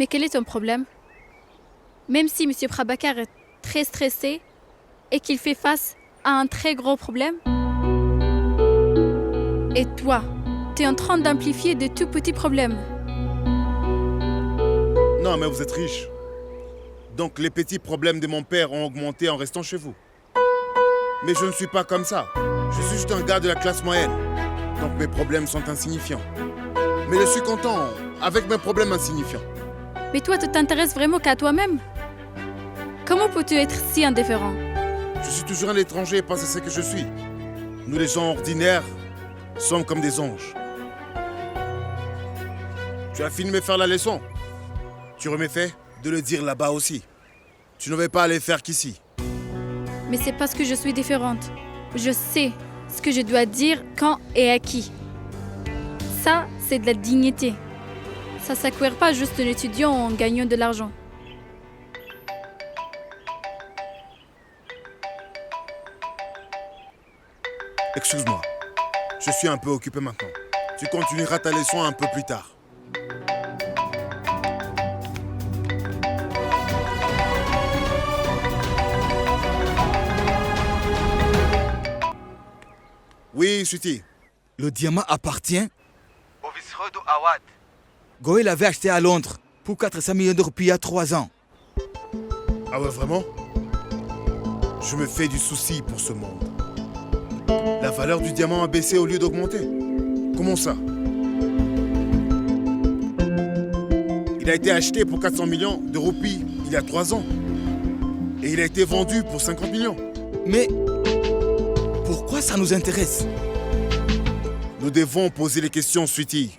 Mais quel est ton problème? Même si M. Prabhakar est très stressé et qu'il fait face à un très gros problème. Et toi, tu es en train d'amplifier de tout petits problèmes. Non, mais vous êtes riche. Donc les petits problèmes de mon père ont augmenté en restant chez vous. Mais je ne suis pas comme ça. Je suis juste un gars de la classe moyenne. Donc mes problèmes sont insignifiants. Mais je suis content avec mes problèmes insignifiants. Mais toi, tu t'intéresses vraiment qu'à toi-même? Comment peux-tu être si indifférent? Je suis toujours un étranger parce que c'est ce que je suis. Nous les gens ordinaires sommes comme des anges. Tu as fini de me faire la leçon. Tu aurais mieux fait de le dire là-bas aussi. Tu ne vais pas aller faire qu'ici. Mais c'est parce que je suis différente. Je sais ce que je dois dire, quand et à qui. Ça, c'est de la dignité. Ça ne s'acquiert pas juste un étudiant en gagnant de l'argent. Excuse-moi. Je suis un peu occupé maintenant. Tu continueras ta leçon un peu plus tard. Oui, Suti. Le diamant appartient au vice-roi d'Awad. Goël l'avait acheté à Londres pour 400 millions de roupies il y a 3 ans. Ah ouais, vraiment? Je me fais du souci pour ce monde. La valeur du diamant a baissé au lieu d'augmenter. Comment ça? Il a été acheté pour 400 millions de roupies il y a 3 ans. Et il a été vendu pour 50 millions. Mais pourquoi ça nous intéresse? Nous devons poser les questions, Sweetie,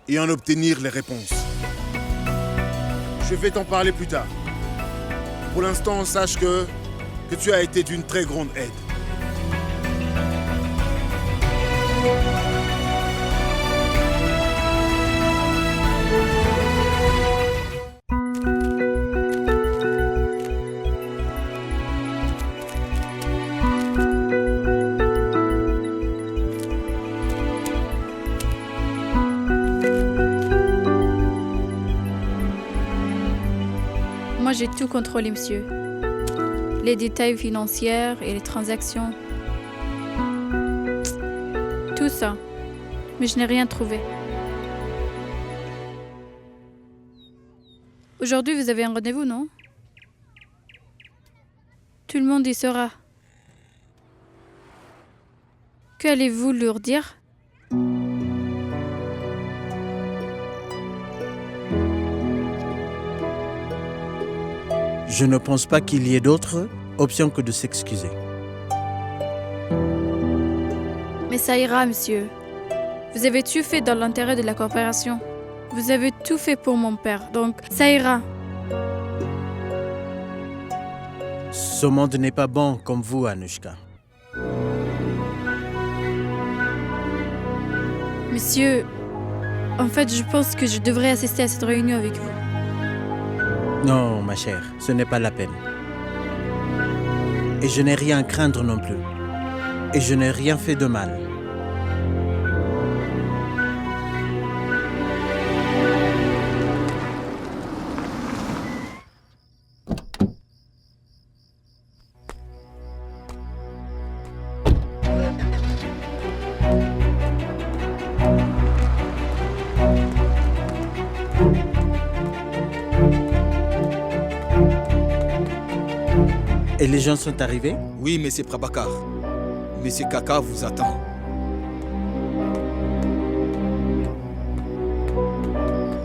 et en obtenir les réponses. Je vais t'en parler plus tard. Pour l'instant, sache que tu as été d'une très grande aide. Moi, j'ai tout contrôlé, monsieur. Les détails financiers et les transactions. Tout ça. Mais je n'ai rien trouvé. Aujourd'hui, vous avez un rendez-vous, non? Tout le monde y sera. Qu'allez-vous leur dire? Je ne pense pas qu'il y ait d'autre option que de s'excuser. Mais ça ira, monsieur. Vous avez tout fait dans l'intérêt de la coopération. Vous avez tout fait pour mon père, donc ça ira. Ce monde n'est pas bon comme vous, Anushka. Monsieur, en fait, je pense que je devrais assister à cette réunion avec vous. Non, ma chère, ce n'est pas la peine. Et je n'ai rien à craindre non plus. Et je n'ai rien fait de mal. Et les gens sont arrivés? Oui, monsieur Prabhakar. Monsieur Kaka vous attend.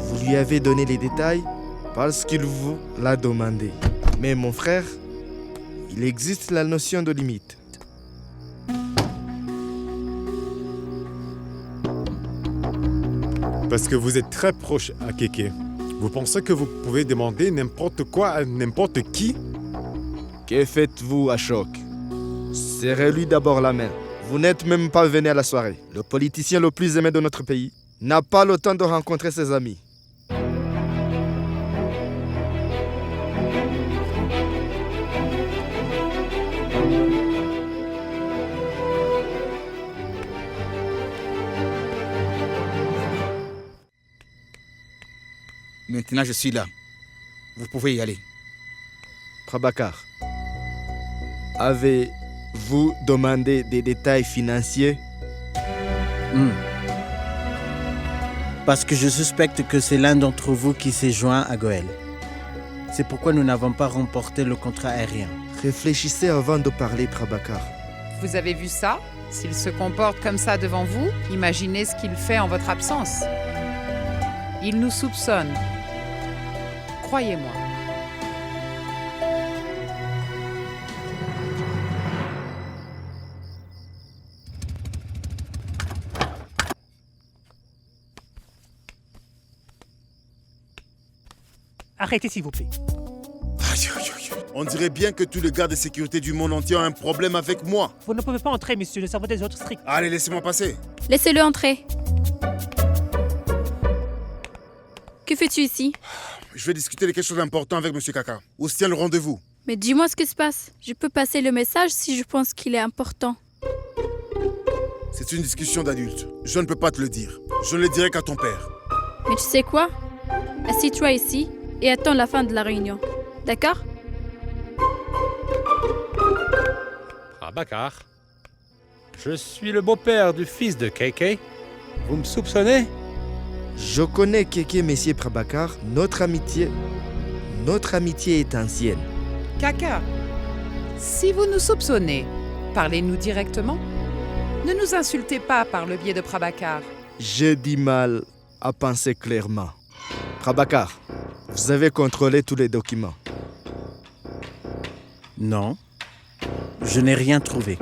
Vous lui avez donné les détails parce qu'il vous l'a demandé. Mais mon frère, il existe la notion de limite. Parce que vous êtes très proche à Kéké. Vous pensez que vous pouvez demander n'importe quoi à n'importe qui? Que faites-vous, Ashok? Serrez-lui d'abord la main. Vous n'êtes même pas venu à la soirée. Le politicien le plus aimé de notre pays n'a pas le temps de rencontrer ses amis. Maintenant, Maintenant, je suis là. Vous pouvez y aller. Prabhakar, avez-vous demandé des détails financiers? Parce que je suspecte que c'est l'un d'entre vous qui s'est joint à Goël. C'est pourquoi nous n'avons pas remporté le contrat aérien. Réfléchissez avant de parler, Prabhakar. Vous avez vu ça? S'il se comporte comme ça devant vous, imaginez ce qu'il fait en votre absence. Il nous soupçonne. Croyez-moi. Arrêtez s'il vous plaît. On dirait bien que tous les gardes de sécurité du monde entier ont un problème avec moi. Vous ne pouvez pas entrer, monsieur, nous avons des ordres stricts. Allez, laissez-moi passer. Laissez-le entrer. Que fais-tu ici? Je vais discuter de quelque chose d'important avec Monsieur Kaka. Où se tient le rendez-vous? Mais dis-moi ce qui se passe. Je peux passer le message si je pense qu'il est important. C'est une discussion d'adultes. Je ne peux pas te le dire. Je ne le dirai qu'à ton père. Mais tu sais quoi? Assis-toi ici et attends la fin de la réunion. D'accord? Prabhakar, je suis le beau-père du fils de KK. Vous me soupçonnez? Je connais Keke, Monsieur Prabhakar. Notre amitié est ancienne. Kaka, si vous nous soupçonnez, parlez-nous directement. Ne nous insultez pas par le biais de Prabhakar. J'ai du mal à penser clairement. Prabhakar, vous avez contrôlé tous les documents. Non, je n'ai rien trouvé.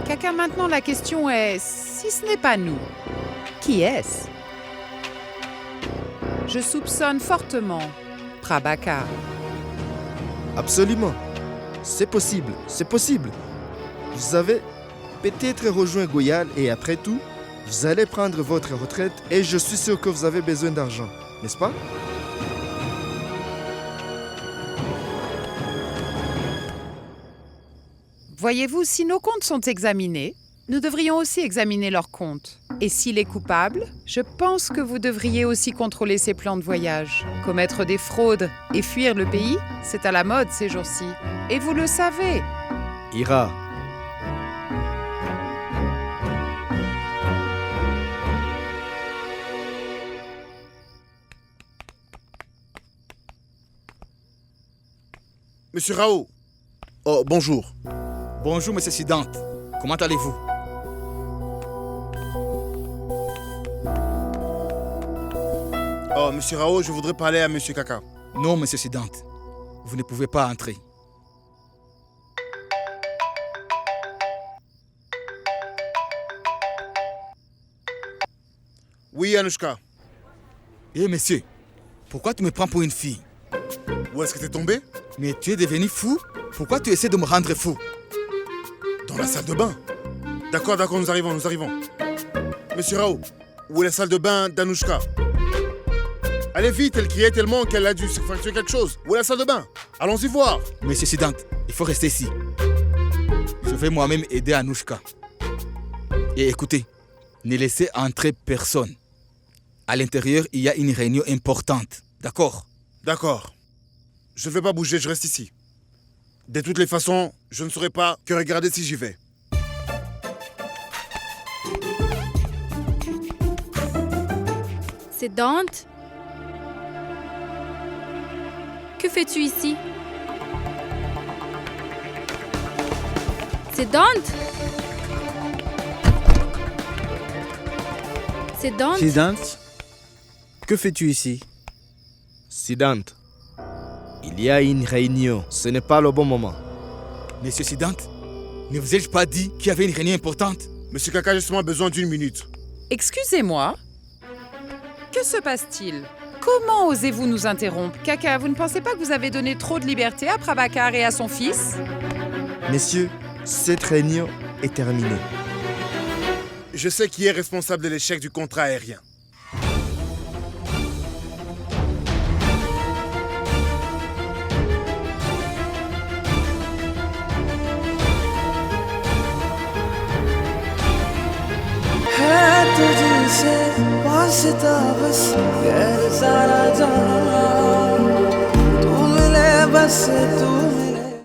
Kaka, maintenant la question est, si ce n'est pas nous, qui est-ce? Je soupçonne fortement Prabhakar. Absolument. C'est possible, c'est possible. Vous avez peut-être rejoint Goyal et après tout, vous allez prendre votre retraite et je suis sûr que vous avez besoin d'argent, n'est-ce pas? Voyez-vous, si nos comptes sont examinés, nous devrions aussi examiner leurs comptes. Et s'il est coupable, je pense que vous devriez aussi contrôler ses plans de voyage. Commettre des fraudes et fuir le pays, c'est à la mode ces jours-ci. Et vous le savez. Ira. Monsieur Rao. Oh, bonjour. Bonjour, monsieur Siddhant. Comment allez-vous? Oh, Monsieur Rao, je voudrais parler à Monsieur Kaka. Non, monsieur Siddhant. Vous ne pouvez pas entrer. Oui, Anushka. Eh, monsieur, pourquoi tu me prends pour une fille? Où est-ce que t'es tombé? Mais tu es devenu fou? Pourquoi tu essaies de me rendre fou? Dans la salle de bain. D'accord, nous arrivons. Monsieur Rao, où est la salle de bain d'Anushka? Allez vite, elle criait tellement qu'elle a dû se fracturer quelque chose. Où est la salle de bain? Allons-y voir. Monsieur Siddhant, il faut rester ici. Je vais moi-même aider Anushka. Et écoutez, ne laissez entrer personne. À l'intérieur, il y a une réunion importante. D'accord? D'accord. Je ne vais pas bouger, je reste ici. De toutes les façons, je ne saurais pas que regarder si j'y vais. C'est Dante. Que fais-tu ici? C'est Dante? C'est Dante? Siddhant, que fais-tu ici? Siddhant, il y a une réunion. Ce n'est pas le bon moment. Monsieur Siddhant, ne vous ai-je pas dit qu'il y avait une réunion importante? Monsieur Kaka, j'ai seulement besoin d'une minute. Excusez-moi. Que se passe-t-il? Comment osez-vous nous interrompre? Kaka, vous ne pensez pas que vous avez donné trop de liberté à Prabhakar et à son fils? Messieurs, cette réunion est terminée. Je sais qui est responsable de l'échec du contrat aérien. वास्ता बस गैर सारा जहां तू मिले बस तू